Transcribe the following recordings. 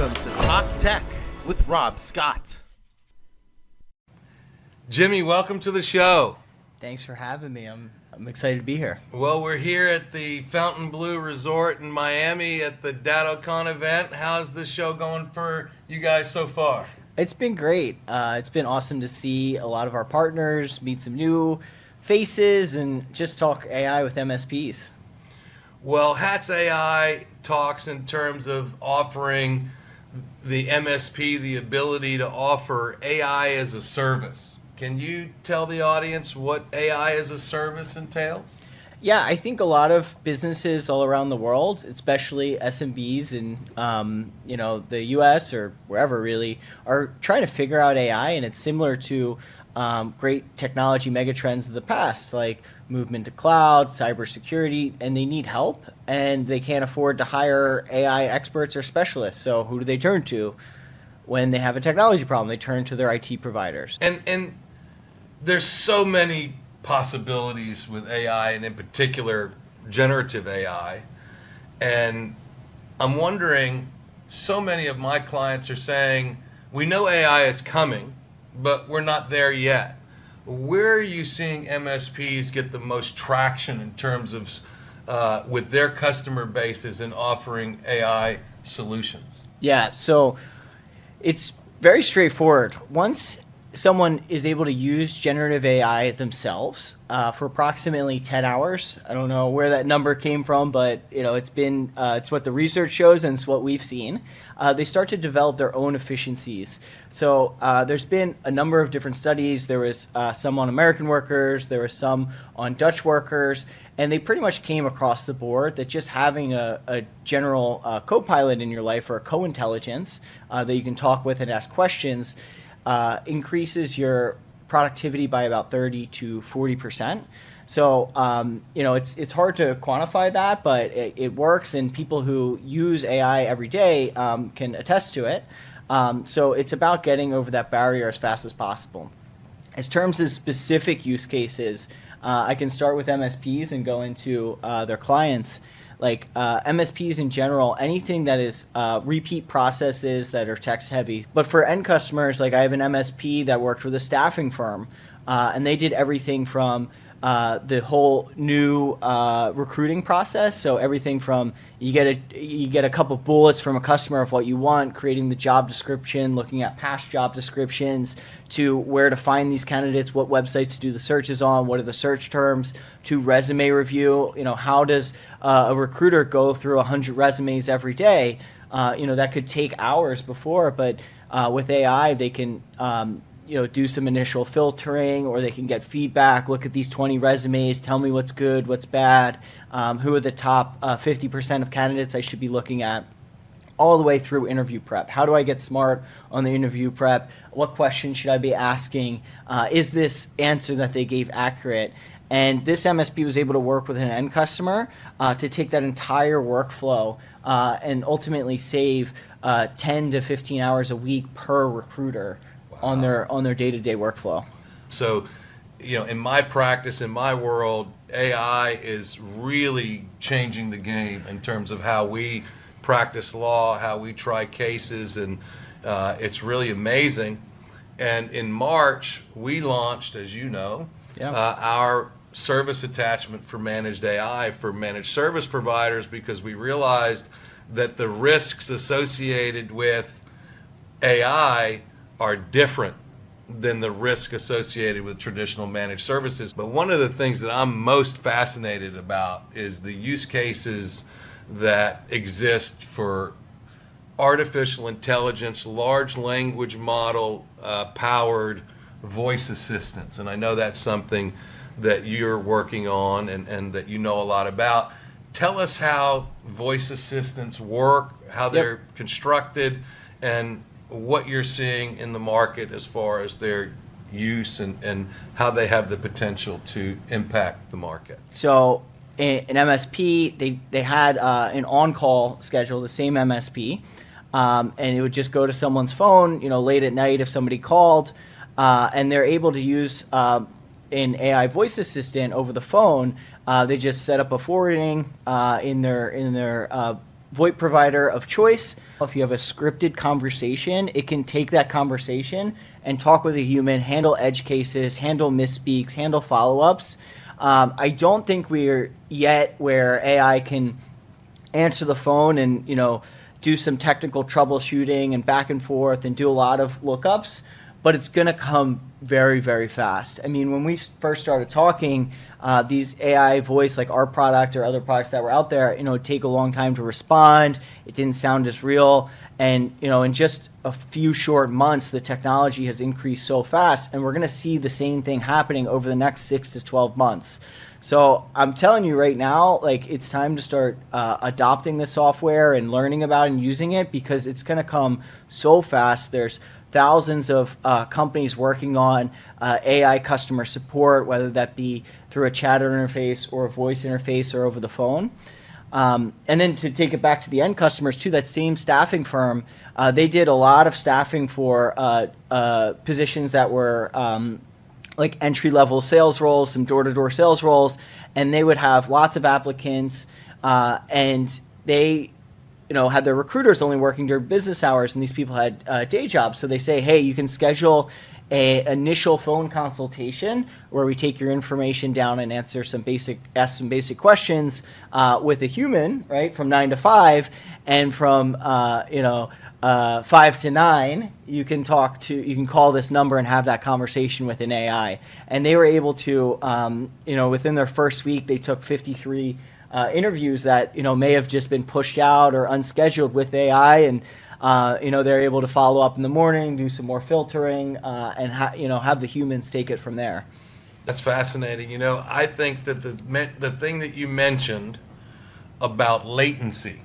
Welcome to Talk Tech with Rob Scott. Jimmy, welcome to the show. Thanks for having me. I'm excited to be here. Well, we're here at the Fontainebleau Resort in Miami at the DattoCon event. How's the show going for you guys so far? It's been great. It's been awesome to see a lot of our partners, meet some new faces, and just talk AI with MSPs. Well, Hatzell AI talks in terms of offering the MSP the ability to offer AI as a service. Can you tell the audience what AI as a service entails? Yeah, I think a lot of businesses all around the world, especially SMBs in the US or wherever really, are trying to figure out AI, and it's similar to great technology megatrends of the past, like movement to cloud, cybersecurity, and they need help, and they can't afford to hire AI experts or specialists. So who do they turn to when they have a technology problem? They turn to their IT providers. And there's so many possibilities with AI, and in particular, generative AI. And I'm wondering, so many of my clients are saying, we know AI is coming, but we're not there yet. Where are you seeing MSPs get the most traction in terms of with their customer bases in offering AI solutions? Yeah, so it's very straightforward. Once someone is able to use generative AI themselves for approximately 10 hours, I don't know where that number came from, but it's what the research shows and it's what we've seen. They start to develop their own efficiencies. So there's been a number of different studies. There was some on American workers, there was some on Dutch workers, and they pretty much came across the board that just having a general co-pilot in your life, or a co-intelligence that you can talk with and ask questions, increases your productivity by about 30 to 40%. So, it's hard to quantify that, but it works, and people who use AI every day can attest to it. So it's about getting over that barrier as fast as possible. In terms of specific use cases, I can start with MSPs and go into their clients. Like MSPs in general, anything that is repeat processes that are text heavy. But for end customers, like I have an MSP that worked with a staffing firm, and they did everything from the whole new recruiting process. So everything from you get a couple bullets from a customer of what you want, creating the job description, looking at past job descriptions, to where to find these candidates, what websites to do the searches on, what are the search terms, to resume review. How does a recruiter go through 100 resumes every day? That could take hours before, but with AI, they can do some initial filtering, or they can get feedback, look at these 20 resumes, tell me what's good, what's bad, who are the top 50% of candidates I should be looking at, all the way through interview prep. How do I get smart on the interview prep? What questions should I be asking? Is this answer that they gave accurate? And this MSP was able to work with an end customer to take that entire workflow and ultimately save 10 to 15 hours a week per recruiter. Wow. on their day-to-day workflow. So, in my practice, in my world, AI is really changing the game in terms of how we practice law, how we try cases, and it's really amazing. And in March, we launched, as you know, our service attachment for managed AI for managed service providers, because we realized that the risks associated with AI are different than the risk associated with traditional managed services. But one of the things that I'm most fascinated about is the use cases that exist for artificial intelligence, large language model powered voice assistants. And I know that's something that you're working on and that you know a lot about. Tell us how voice assistants work, how they're constructed, and what you're seeing in the market as far as their use and how they have the potential to impact the market. So an MSP, they had an on-call schedule, the same MSP, and it would just go to someone's phone, late at night if somebody called, and they're able to use an AI voice assistant over the phone. They just set up a forwarding in their VoIP provider of choice. If you have a scripted conversation, it can take that conversation and talk with a human, handle edge cases, handle misspeaks, handle follow-ups. I don't think we're yet where AI can answer the phone and, do some technical troubleshooting and back and forth and do a lot of lookups, but it's going to come very, very fast. I mean, when we first started talking, these AI voice, like our product or other products that were out there, take a long time to respond. It didn't sound as real. And, in just a few short months, the technology has increased so fast, and we're going to see the same thing happening over the next 6 to 12 months. So I'm telling you right now, it's time to start adopting the software and learning about and using it, because it's going to come so fast. There's thousands of companies working on AI customer support, whether that be through a chat interface or a voice interface or over the phone. And then to take it back to the end customers too, that same staffing firm, they did a lot of staffing for positions that were like entry-level sales roles, some door-to-door sales roles, and they would have lots of applicants, and they had their recruiters only working during business hours, and these people had day jobs. So they say, hey, you can schedule a initial phone consultation where we take your information down and ask some basic questions with a human, right, from 9 to 5, and from 5 to 9, you can call this number and have that conversation with an AI. And they were able to, within their first week, they took 53 interviews that may have just been pushed out or unscheduled with AI, and they're able to follow up in the morning, do some more filtering, and have the humans take it from there. That's fascinating. I think that the thing that you mentioned about latency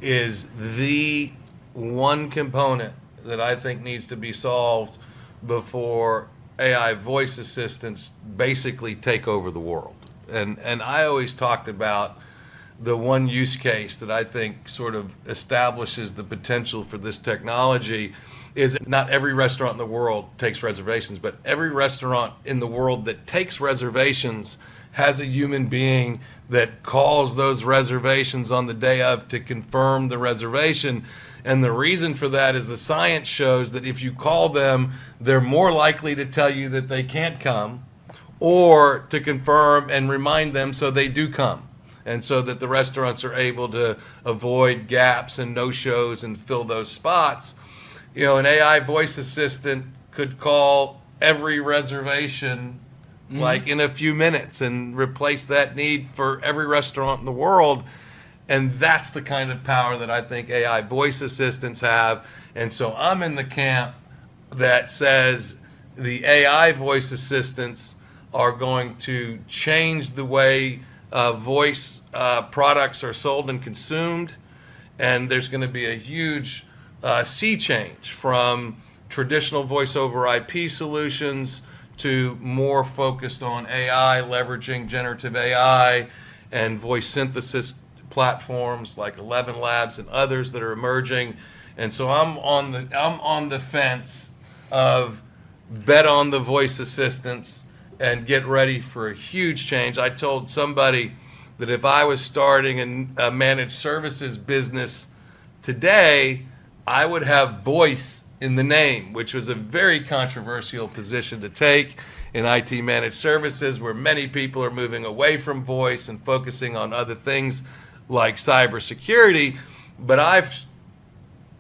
is the one component that I think needs to be solved before AI voice assistants basically take over the world. And I always talked about the one use case that I think sort of establishes the potential for this technology is not every restaurant in the world takes reservations, but every restaurant in the world that takes reservations has a human being that calls those reservations on the day of to confirm the reservation. And the reason for that is the science shows that if you call them, they're more likely to tell you that they can't come, or to confirm and remind them so they do come. And so that the restaurants are able to avoid gaps and no-shows and fill those spots. An AI voice assistant could call every reservation like in a few minutes and replace that need for every restaurant in the world. And that's the kind of power that I think AI voice assistants have. And so I'm in the camp that says the AI voice assistants are going to change the way voice products are sold and consumed. And there's going to be a huge sea change from traditional voice over IP solutions to more focused on AI, leveraging generative AI and voice synthesis platforms like 11 Labs and others that are emerging. And so I'm on the fence of bet on the voice assistants and get ready for a huge change. I told somebody that if I was starting a managed services business today, I would have voice in the name, which was a very controversial position to take in IT managed services, where many people are moving away from voice and focusing on other things like cybersecurity. But I've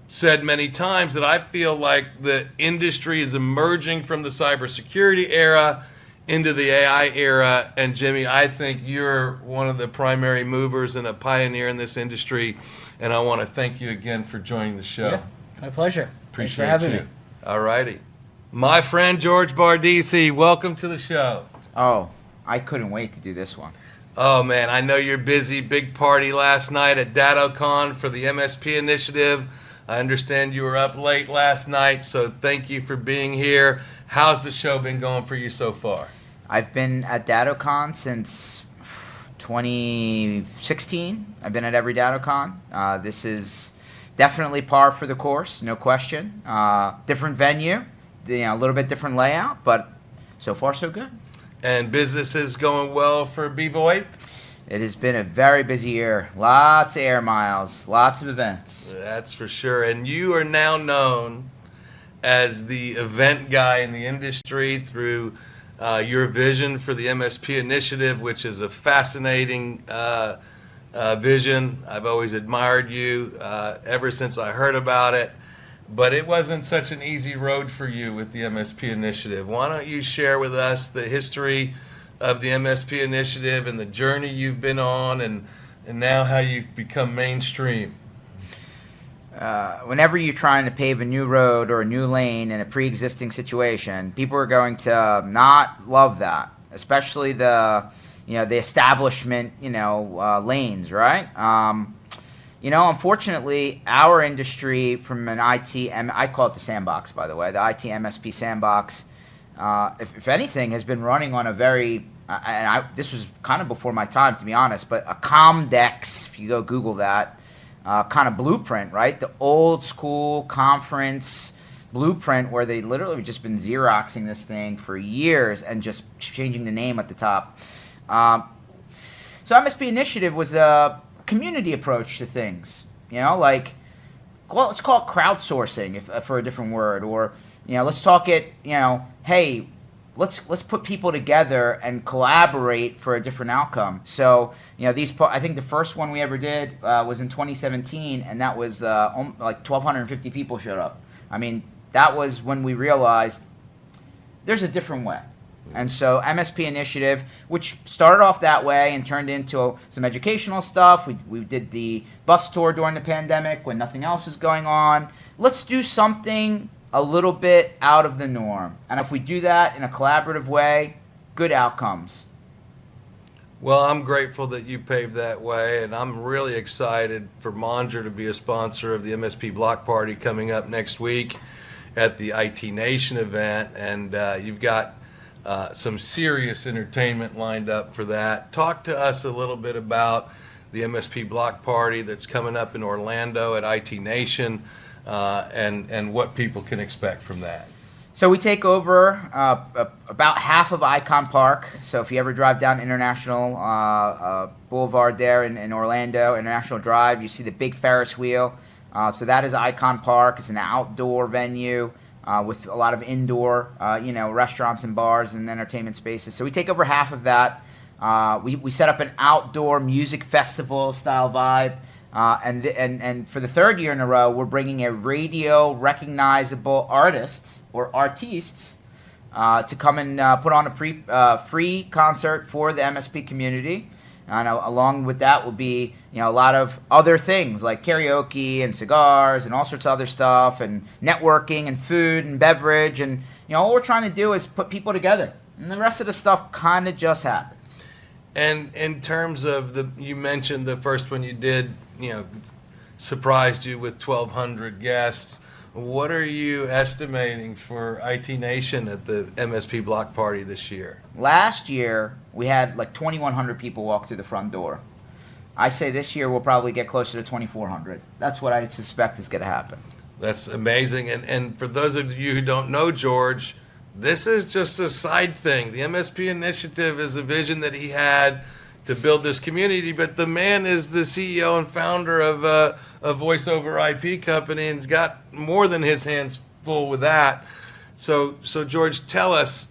said many times that I feel like the industry is emerging from the cybersecurity era into the AI era. And Jimmy, I think you're one of the primary movers and a pioneer in this industry. And I want to thank you again for joining the show. Yeah, my pleasure. Appreciate Thanks for having you. me. All righty. My friend George Bardissi, welcome to the show. Oh, I couldn't wait to do this one. Oh man, I know you're busy. Big party last night at DattoCon for the MSP Initiative. I understand you were up late last night, so thank you for being here. How's the show been going for you so far? I've been at DattoCon since 2016. I've been at every DattoCon. This is definitely par for the course, no question. Different venue, a little bit different layout, but so far so good. And business is going well for BVoIP? It has been a very busy year. Lots of air miles, lots of events. That's for sure. And you are now known as the event guy in the industry through your vision for the MSP Initiative, which is a fascinating vision. I've always admired you ever since I heard about it. But it wasn't such an easy road for you with the MSP Initiative. Why don't you share with us the history of the MSP Initiative and the journey you've been on, and now how you've become mainstream? Whenever you're trying to pave a new road or a new lane in a pre-existing situation, people are going to not love that, especially the establishment, lanes, right? Unfortunately, our industry from an IT, I call it the sandbox, by the way, the IT MSP sandbox, if anything, has been running on a very, this was kind of before my time, to be honest, but a Comdex, if you go Google that, kind of blueprint, right? The old school conference blueprint where they literally have just been Xeroxing this thing for years and just changing the name at the top. So MSP Initiative was a community approach to things, let's call it crowdsourcing for a different word, or let's talk it, hey, let's put people together and collaborate for a different outcome. So I think the first one we ever did was in 2017, and that was like 1,250 people showed up. I mean, that was when we realized there's a different way. And so MSP Initiative, which started off that way and turned into some educational stuff. We did the bus tour during the pandemic when nothing else was going on. Let's do something a little bit out of the norm. And if we do that in a collaborative way, good outcomes. Well, I'm grateful that you paved that way, and I'm really excited for Mondra to be a sponsor of the MSP Block Party coming up next week at the IT Nation event. And you've got some serious entertainment lined up for that. Talk to us a little bit about the MSP Block Party that's coming up in Orlando at IT Nation, and what people can expect from that. So we take over about half of Icon Park. So if you ever drive down International Boulevard there in Orlando, International Drive, you see the big Ferris wheel. So that is Icon Park. It's an outdoor venue with a lot of indoor, restaurants and bars and entertainment spaces. So we take over half of that. We set up an outdoor music festival style vibe. And for the third year in a row, we're bringing a radio recognizable artist or artistes to come and put on a free concert for the MSP community. And along with that will be a lot of other things like karaoke and cigars and all sorts of other stuff and networking and food and beverage. And all we're trying to do is put people together. And the rest of the stuff kind of just happens. And in terms of you mentioned the first one you did, surprised you with 1,200 guests. What are you estimating for IT Nation at the MSP Block Party this year? Last year, we had like 2,100 people walk through the front door. I say this year we'll probably get closer to 2,400. That's what I suspect is going to happen. That's amazing. And for those of you who don't know George, this is just a side thing. The MSP Initiative is a vision that he had to build this community, but the man is the CEO and founder of a voice over IP company and's got more than his hands full with that. So George, tell us,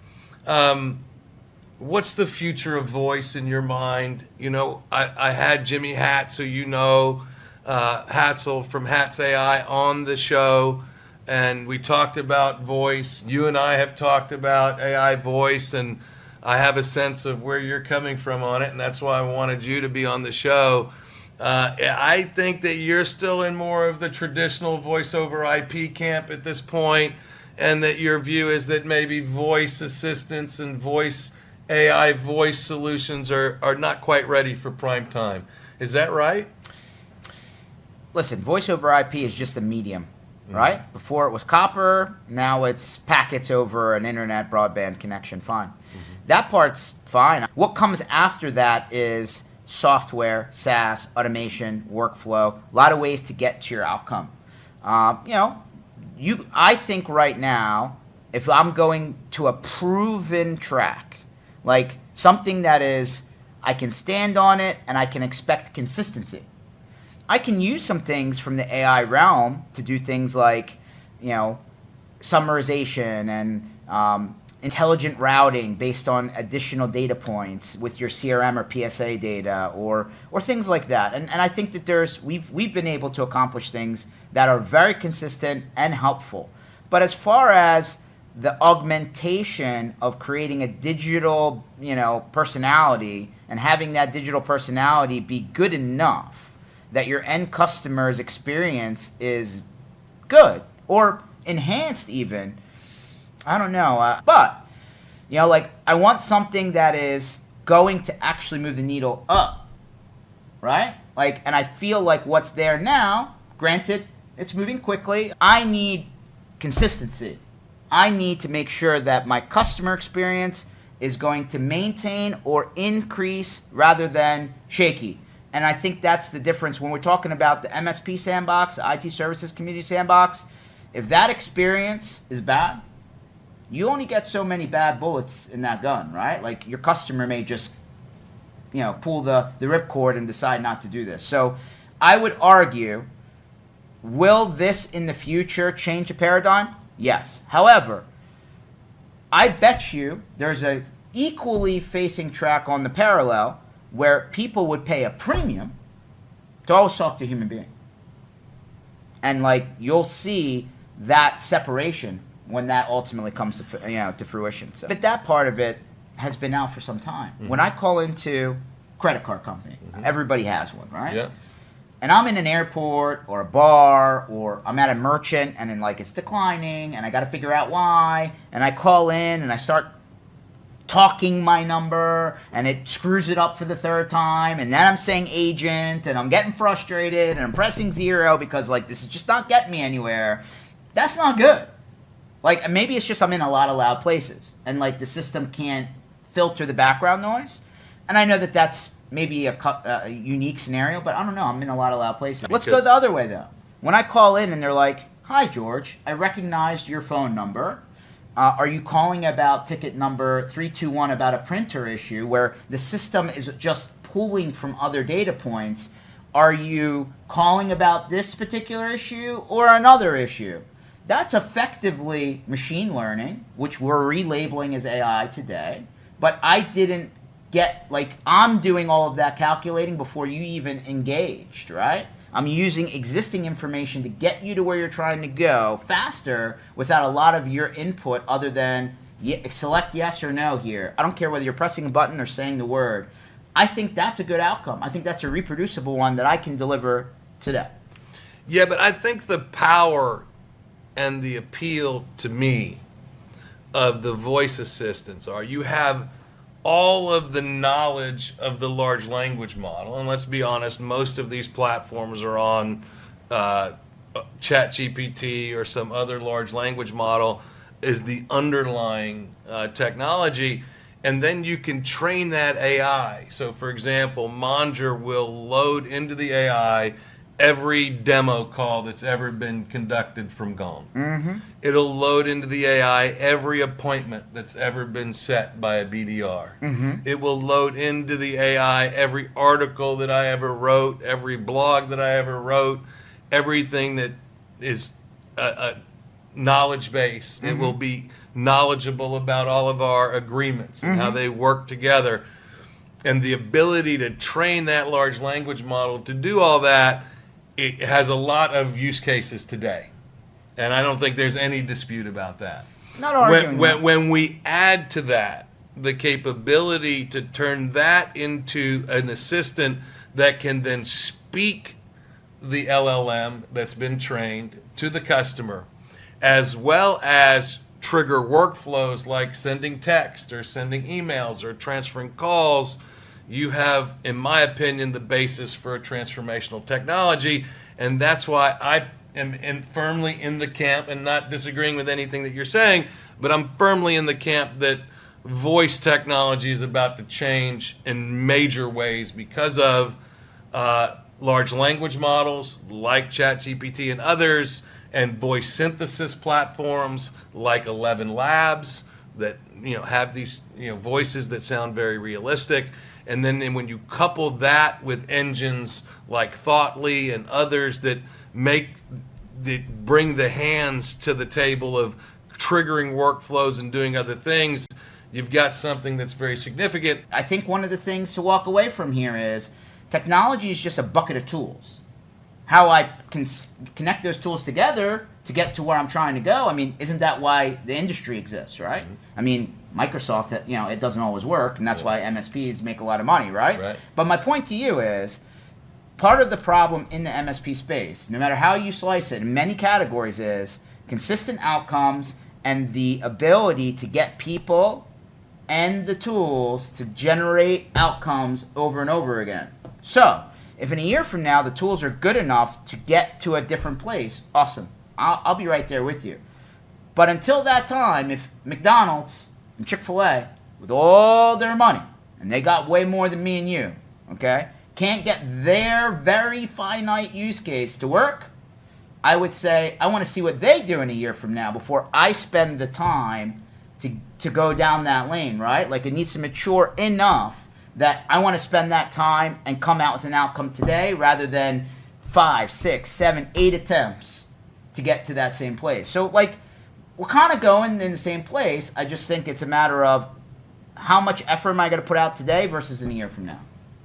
what's the future of voice in your mind? I had Jimmy Hatz, who Hatzell from Hatz AI on the show, and we talked about voice. You and I have talked about AI voice, and I have a sense of where you're coming from on it, and that's why I wanted you to be on the show. I think that you're still in more of the traditional voice over IP camp at this point, and that your view is that maybe voice assistants and AI voice solutions are not quite ready for prime time. Is that right? Listen, voice over IP is just a medium, right? Before it was copper, now it's packets over an internet broadband connection, fine. That part's fine. What comes after that is software, SaaS, automation, workflow, a lot of ways to get to your outcome. I think right now, if I'm going to a proven track, like something that is I can stand on it, and I can expect consistency. I can use some things from the AI realm to do things like, summarization and intelligent routing based on additional data points with your CRM or PSA data or things like that. And I think that we've been able to accomplish things that are very consistent and helpful. But as far as the augmentation of creating a digital, personality and having that digital personality be good enough that your end customer's experience is good or enhanced even, I don't know. But, I want something that is going to actually move the needle up, right? And I feel like what's there now, granted, it's moving quickly. I need consistency. I need to make sure that my customer experience is going to maintain or increase rather than shaky. And I think that's the difference when we're talking about the MSP sandbox, the IT services community sandbox. If that experience is bad, you only get so many bad bullets in that gun, right? Your customer may just, pull the ripcord and decide not to do this. So I would argue, will this in the future change the paradigm? Yes. However, I bet you there's a equally facing track on the parallel where people would pay a premium to always talk to a human being. And you'll see that separation when that ultimately comes to fruition. So, but that part of it has been out for some time. Mm-hmm. When I call into credit card company, everybody has one, right? Yeah. And I'm in an airport or a bar or I'm at a merchant and then it's declining and I got to figure out why. And I call in and I start talking my number and it screws it up for the third time. And then I'm saying agent and I'm getting frustrated and I'm pressing 0 because this is just not getting me anywhere. That's not good. Maybe it's just I'm in a lot of loud places and the system can't filter the background noise. And I know that that's maybe a unique scenario, but I don't know. I'm in a lot of loud places. Let's go the other way, though. When I call in and they're like, "Hi, George, I recognized your phone number. Are you calling about ticket number 321 about a printer issue where the system is just pulling from other data points? Are you calling about this particular issue or another issue?" That's effectively machine learning, which we're relabeling as AI today. But I didn't get, I'm doing all of that calculating before you even engaged, right? I'm using existing information to get you to where you're trying to go faster without a lot of your input other than select yes or no here. I don't care whether you're pressing a button or saying the word. I think that's a good outcome. I think that's a reproducible one that I can deliver today. Yeah, but I think the power and the appeal to me of the voice assistants are you have all of the knowledge of the large language model, and let's be honest, most of these platforms are on ChatGPT or some other large language model is the underlying technology, and then you can train that AI. So for example, Monger will load into the AI every demo call that's ever been conducted from Gone. Mm-hmm. It'll load into the AI every appointment that's ever been set by a BDR. Mm-hmm. It will load into the AI every article that I ever wrote, every blog that I ever wrote, everything that is a knowledge base. Mm-hmm. It will be knowledgeable about all of our agreements and how they work together. And the ability to train that large language model to do all that, it has a lot of use cases today. And I don't think there's any dispute about that. Not arguing when we add to that the capability to turn that into an assistant that can then speak the LLM that's been trained to the customer, as well as trigger workflows like sending text or sending emails or transferring calls, you have, in my opinion, the basis for a transformational technology. And that's why I am firmly in the camp, and not disagreeing with anything that you're saying, but I'm firmly in the camp that voice technology is about to change in major ways because of large language models like ChatGPT and others, and voice synthesis platforms like 11 Labs that have these voices that sound very realistic. And then when you couple that with engines like Thoughtly and others that bring the hands to the table of triggering workflows and doing other things, you've got something that's very significant. I think one of the things to walk away from here is technology is just a bucket of tools. How I can connect those tools together to get to where I'm trying to go, I mean, isn't that why the industry exists, right? I mean, Microsoft, it doesn't always work, and that's why MSPs make a lot of money, right? Right. But my point to you is, part of the problem in the MSP space, no matter how you slice it, in many categories, is consistent outcomes and the ability to get people and the tools to generate outcomes over and over again. So, if in a year from now the tools are good enough to get to a different place, awesome. I'll be right there with you. But until that time, if McDonald's and Chick-fil-A, with all their money, and they got way more than me and you, okay, can't get their very finite use case to work, I would say I want to see what they do in a year from now before I spend the time to go down that lane, right? Like, it needs to mature enough that I want to spend that time and come out with an outcome today rather than 5, 6, 7, 8 attempts to get to that same place. So, like, we're kind of going in the same place. I just think it's a matter of how much effort am I going to put out today versus in a year from now.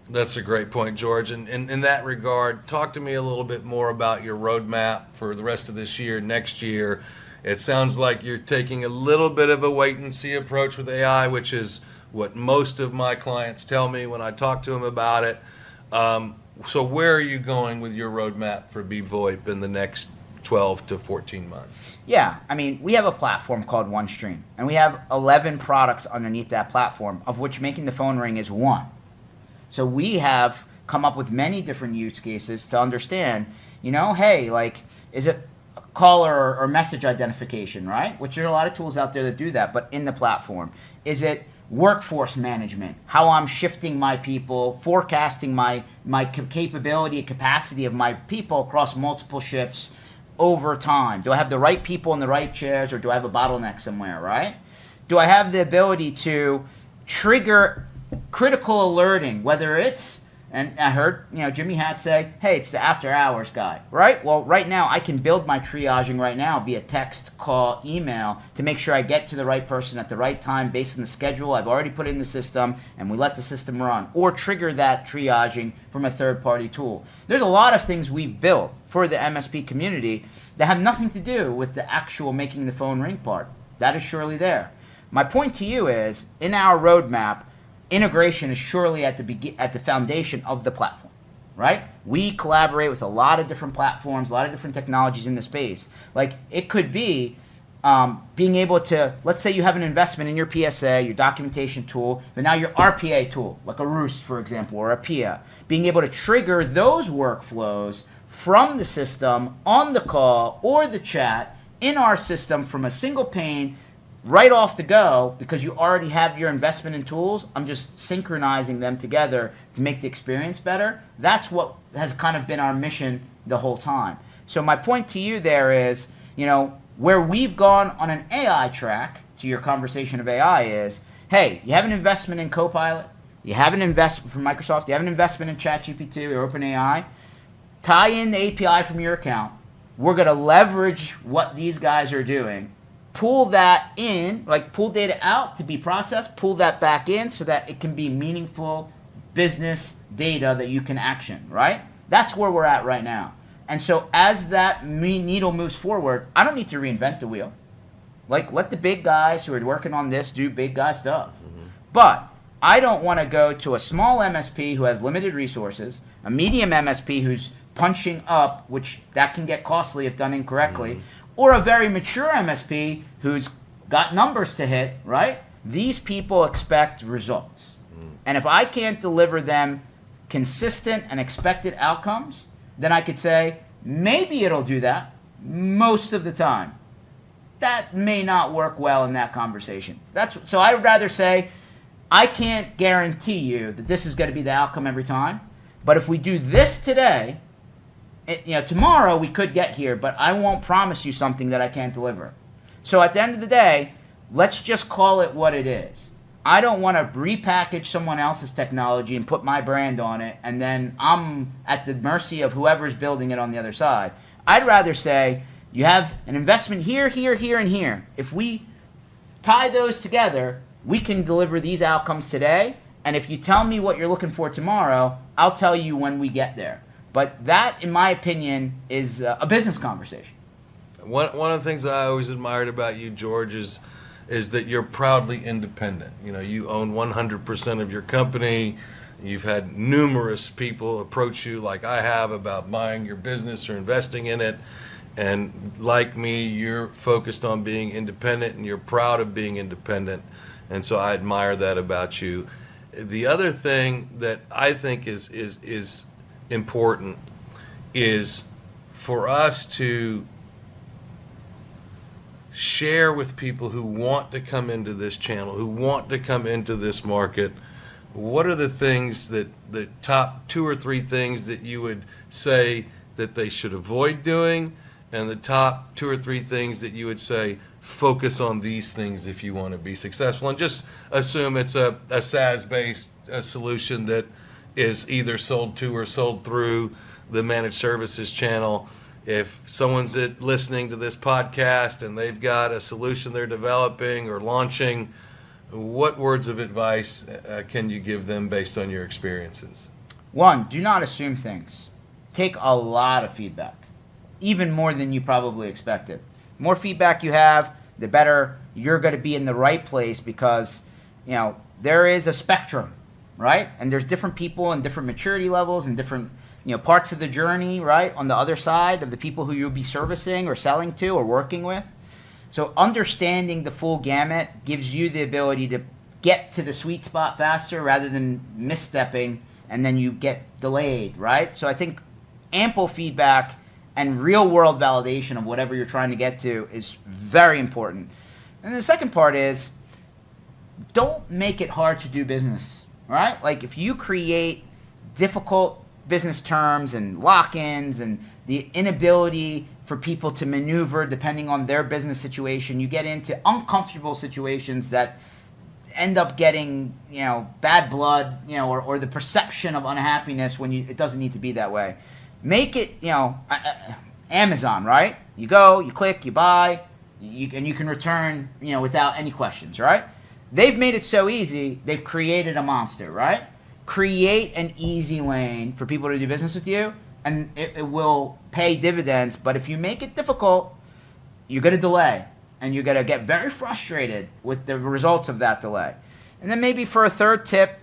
That's a great point, George. And in that regard, talk to me a little bit more about your roadmap for the rest of this year, next year. It sounds like you're taking a little bit of a wait-and-see approach with AI, which is what most of my clients tell me when I talk to them about it. So where are you going with your roadmap for BVoIP in the next 12 to 14 months? Yeah, I mean, we have a platform called OneStream, and we have 11 products underneath that platform, of which making the phone ring is one. So we have come up with many different use cases to understand, hey, like, is it caller or message identification, right? Which there are a lot of tools out there that do that, but in the platform. Is it workforce management, how I'm shifting my people, forecasting my capability and capacity of my people across multiple shifts over time? Do I have the right people in the right chairs, or do I have a bottleneck somewhere, right? Do I have the ability to trigger critical alerting, whether it's, and I heard Jimmy Hatzell say, hey, it's the after hours guy, right? Well, right now I can build my triaging right now via text, call, email to make sure I get to the right person at the right time based on the schedule I've already put in the system, and we let the system run, or trigger that triaging from a third-party tool. There's a lot of things we've built for the MSP community that have nothing to do with the actual making the phone ring part. That is surely there. My point to you is, in our roadmap, integration is surely at the foundation of the platform, right? We collaborate with a lot of different platforms, a lot of different technologies in the space. Like, it could be being able to, let's say you have an investment in your PSA, your documentation tool, but now your RPA tool, like a Roost, for example, or a PIA, being able to trigger those workflows from the system on the call or the chat in our system from a single pane, right off the go, because you already have your investment in tools. I'm just synchronizing them together to make the experience better. That's what has kind of been our mission the whole time. So my point to you there is, where we've gone on an AI track, to your conversation of AI, is, hey, you have an investment in Copilot, you have an investment from Microsoft, you have an investment in ChatGPT or OpenAI, tie in the API from your account. We're going to leverage what these guys are doing, pull that in, like pull data out to be processed, pull that back in so that it can be meaningful business data that you can action, right? That's where we're at right now. And so as that needle moves forward, I don't need to reinvent the wheel. Like, let the big guys who are working on this do big guy stuff. Mm-hmm. But I don't want to go to a small MSP who has limited resources, a medium MSP who's punching up, which that can get costly if done incorrectly, or a very mature MSP who's got numbers to hit, right? These people expect results. And if I can't deliver them consistent and expected outcomes, then I could say, maybe it'll do that most of the time. That may not work well in that conversation. So I would rather say, I can't guarantee you that this is going to be the outcome every time, but if we do this today, tomorrow we could get here, but I won't promise you something that I can't deliver. So at the end of the day, let's just call it what it is. I don't want to repackage someone else's technology and put my brand on it, and then I'm at the mercy of whoever's building it on the other side. I'd rather say, you have an investment here, here, here, and here. If we tie those together, we can deliver these outcomes today, and if you tell me what you're looking for tomorrow, I'll tell you when we get there. But that, in my opinion, is a business conversation. One of the things that I always admired about you, George, is that you're proudly independent. You know, you own 100% of your company. You've had numerous people approach you like I have about buying your business or investing in it. And like me, you're focused on being independent and you're proud of being independent. And so I admire that about you. The other thing that I think is important is for us to share with people who want to come into this channel, who want to come into this market, what are the things the top 2 or 3 things that you would say that they should avoid doing, and the top 2 or 3 things that you would say focus on these things if you want to be successful, and just assume it's a SaaS-based solution that is either sold to or sold through the managed services channel. If someone's listening to this podcast and they've got a solution they're developing or launching, what words of advice can you give them based on your experiences? 1, do not assume things. Take a lot of feedback, even more than you probably expected. The more feedback you have, the better you're going to be in the right place, because, you know, there is a spectrum, right? And there's different people and different maturity levels and different, you know, parts of the journey, right, on the other side of the people who you'll be servicing or selling to or working with. So understanding the full gamut gives you the ability to get to the sweet spot faster rather than misstepping and then you get delayed, right? So I think ample feedback and real-world validation of whatever you're trying to get to is very important. And the second part is, don't make it hard to do business, right? Like, if you create difficult business terms and lock-ins and the inability for people to maneuver depending on their business situation, you get into uncomfortable situations that end up getting, you know, bad blood, you know, or the perception of unhappiness when it doesn't need to be that way. Make it, you know, Amazon, right? You go, you click, you buy, and you can return, you know, without any questions, right? They've made it so easy, they've created a monster, right? Create an easy lane for people to do business with you, and it will pay dividends. But if you make it difficult, you're going to delay, and you're going to get very frustrated with the results of that delay. And then maybe for a third tip,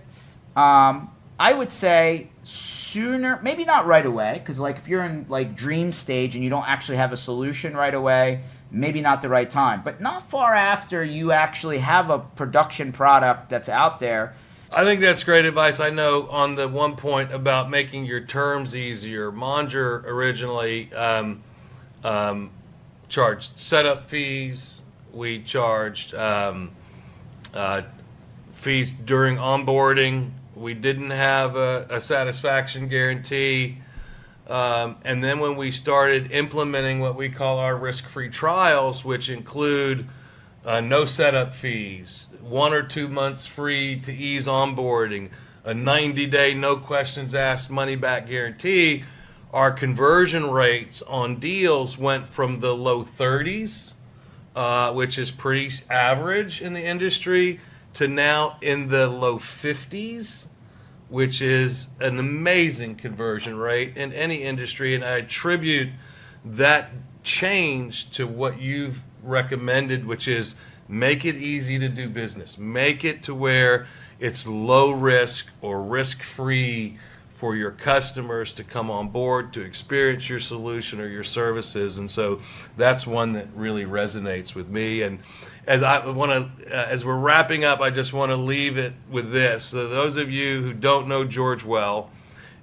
I would say sooner, maybe not right away, because like if you're in like dream stage and you don't actually have a solution right away, maybe not the right time. But not far after you actually have a production product that's out there. I think that's great advice. I know on the one point about making your terms easier, Monger originally charged setup fees. We charged fees during onboarding. We didn't have a satisfaction guarantee. And then when we started implementing what we call our risk-free trials, which include no setup fees, 1 or 2 months free to ease onboarding, a 90-day no questions asked money back guarantee, our conversion rates on deals went from the low 30s, which is pretty average in the industry, to now in the low 50s, which is an amazing conversion rate in any industry. And I attribute that change to what you've recommended, which is make it easy to do business. Make it to where it's low risk or risk-free for your customers to come on board, to experience your solution or your services. And so that's one that really resonates with me. And as we're wrapping up, I just want to leave it with this. So those of you who don't know George well,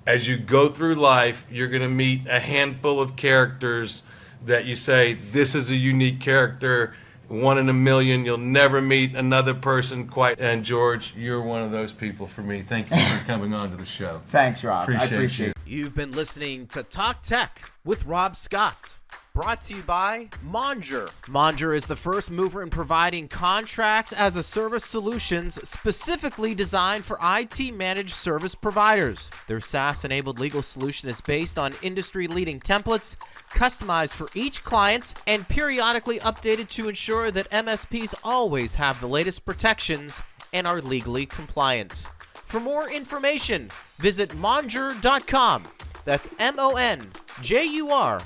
as you go through life, you're going to meet a handful of characters that you say, this is a unique character, 1 in a million. You'll never meet another person quite. And George, you're one of those people for me. Thank you for coming on to the show. Thanks, Rob. I appreciate you. it. You've been listening to Talk Tech with Rob Scott. Brought to you by Monger. Monger is the first mover in providing contracts as a service solutions specifically designed for IT managed service providers. Their SaaS-enabled legal solution is based on industry-leading templates, customized for each client, and periodically updated to ensure that MSPs always have the latest protections and are legally compliant. For more information, visit monger.com. That's MONJUR.com.